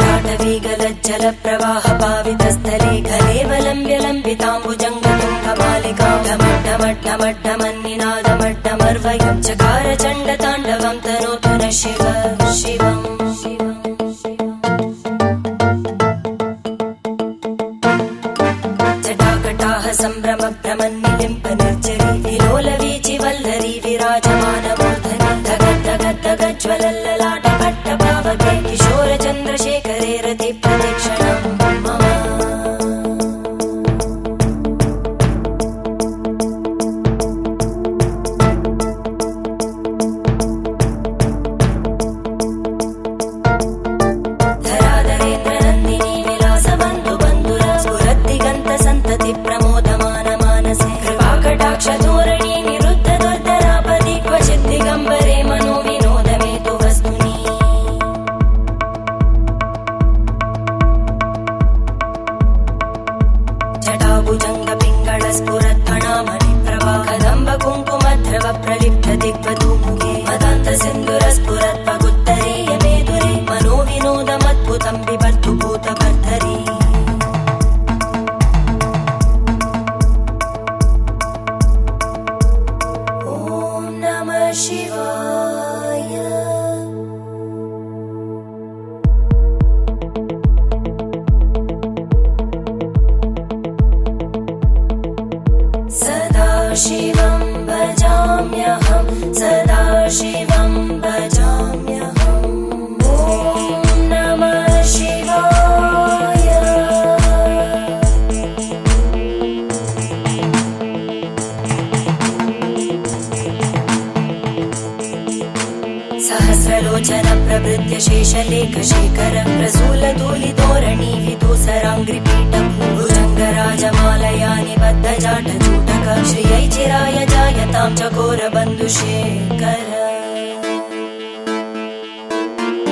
लज्जलप्रवाहपावितस्थले कलेवलम्ब्यलम्बिताम्बुजङ्गतुङ्गमालिकां ढमड्ढमड्ढमड्ढमन्निनादमड्ढमर्वयं चकार चण्डताण्डवं तनोतु नः शिव शिवम् जटाकटाह सम्भ्रमभ्रमन्निलिम्प निर्जरी विलोलवीचि वल्लरी विराजमानमूर्धनि धगज्ज्वलल्ललाटपट्टपावके किशोरचन्द्रशेखरे रति प्रदक्षिणं मम धराधरेन्द्रनन्दिनी विलासबन्धुबन्धुर स्फुरद्दिगन्तसन्तति प्रमोदमान मानसे कृपाकटाक्षधोरणी निरुद्ध दुर्धरापदि क्वचित् दिगम्बरे मनोविनोदमेतु वस्तुनि जटाभुजङ्गपिङ्गळस्फुरत्फणामणिप्रभा कदम्बकुङ्कुमद्रव प्रलिप्त दिग्वधूमुखे मदान्तसिन्धुरस्फुरत्पगुत्तरीय मेदुरे मनोविनोदमद्भुतं बिभर्तु भूतभर्तरी शिवाय सदा शिवं भजाम्यहं सदा शिवं भजाम्यहम् ॐ नमः शिवाय सहस्रलोचन प्रभृत्य शेषलेखशेखर प्रसूलधूलिधोरणि विदूसराङ्घ्रिपीठ भुजङ्गराजमालया निबद्धजाटचूटक श्रियै चिराय जायतां चकोरबन्धुशेखर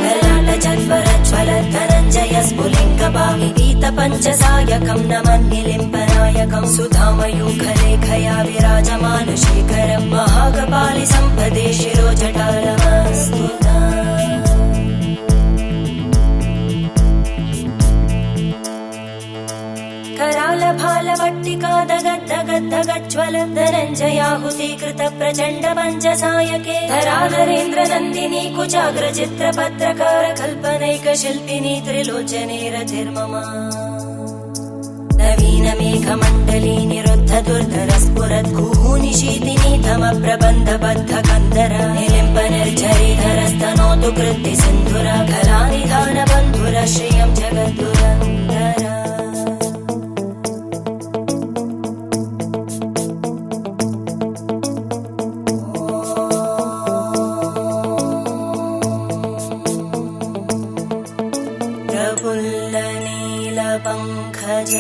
ललाटचत्वरज्ज्वल धनञ्जय स्फुलिङ्गभाविगीतपञ्चसायकं नमन्निलिम्पनायकं सुधामयूखलेखया विराजमानशेखरं महाकपालि सम्पदे शिरोजटालमस्तुता करालभालवट्टिका दगद्दगद्दगज्ज्वल धनञ्जयाहुतीकृत प्रचण्ड पञ्चसायके धराधरेन्द्रनन्दिनी कुचाग्रचित्रपत्रकार कल्पनैकशिल्पिनी त्रिलोचने रतिर्मम नवीनमेघमण्डली निरुद्ध दुर्धरस्फुरत् कुहूनिशीतिनी तमप्रबन्धबद्ध कन्दर निलिम्प निर्झरीधरस्तनोतु कृत्ति सिन्धुर कलानिधानबन्धुर श्रियं जगद्दुरन्दर प्रफुल्लनीलपङ्कज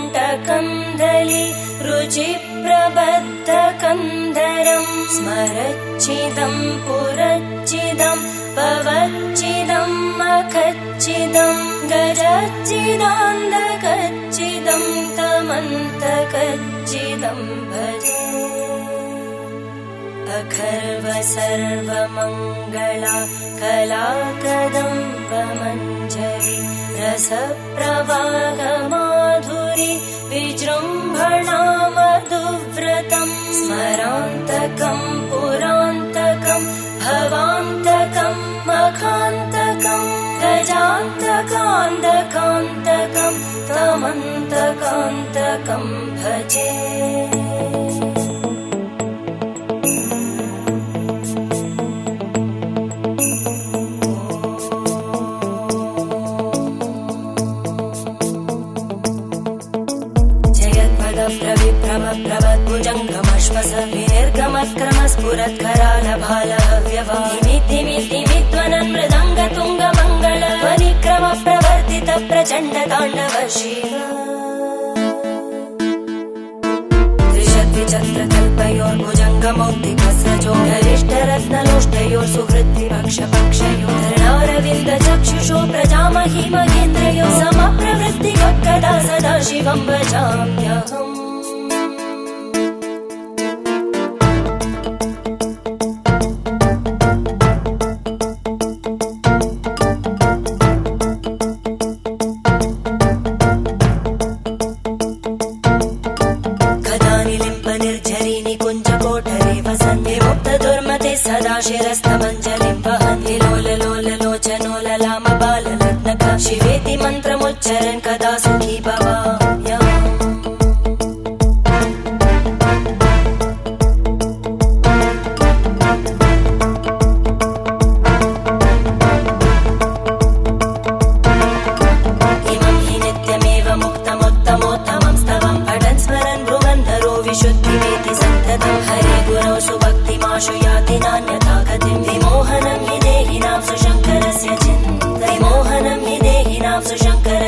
प्रपञ्चकालिमप्रभावलम्बिकण्टकन्दली रुचिप्रबद्धकन्धरं स्मरच्चिदं पुरच्चिदं भवच्चिदं मखच्चिदं गजच्चिदान्धकच्चिदं तमन्तकच्चिदं भजे अखर्व सर्वमङ्गला कला कदम्बमञ्जरी रसप्रवाहमाधुरी विजृम्भणा मधुव्रतं स्मरान्तकं पुरान्तकं भवान्तकं मखान्तकं गजान्तकान्तकान्तकं तमन्तकान्तकं भजे प्रभद्भुजङ्गमश्वस विनिर्गमक्रमस्फुरत्करालभालहव्यवाहिमिद्धिमिद्धिमिध्वनन् मृदङ्गतुङ्गमङ्गल ध्वनिक्रम प्रवर्तित प्रचण्डताण्डव शिव त्रिशद्विचक्रकल्पयोर्भुजङ्गमौक्तिकस्रजो गरिष्ठरत्नलोष्टयोः सुहृद्विपक्षपक्षयोः धरणारविन्दचक्षुषो प्रजामहि महेन्द्रयो समप्रवृत्तिकदा सदा शिवं भजाम्यहम् शिरस्तमञ्जलिं वहन् विलोललोललोचनो ललामबाललग्नक शिवेति मन्त्रमुच्चरन् कदा सुखी भवाम्यहम् शुद्धिमेति सन्ततं हरे गुरौ सुभक्तिमाशु याति नान्यथा गतिं विमोहनं हि देहिनां सुशङ्करस्य चिन्तनं विमोहनं हि देहिनां सुशङ्कर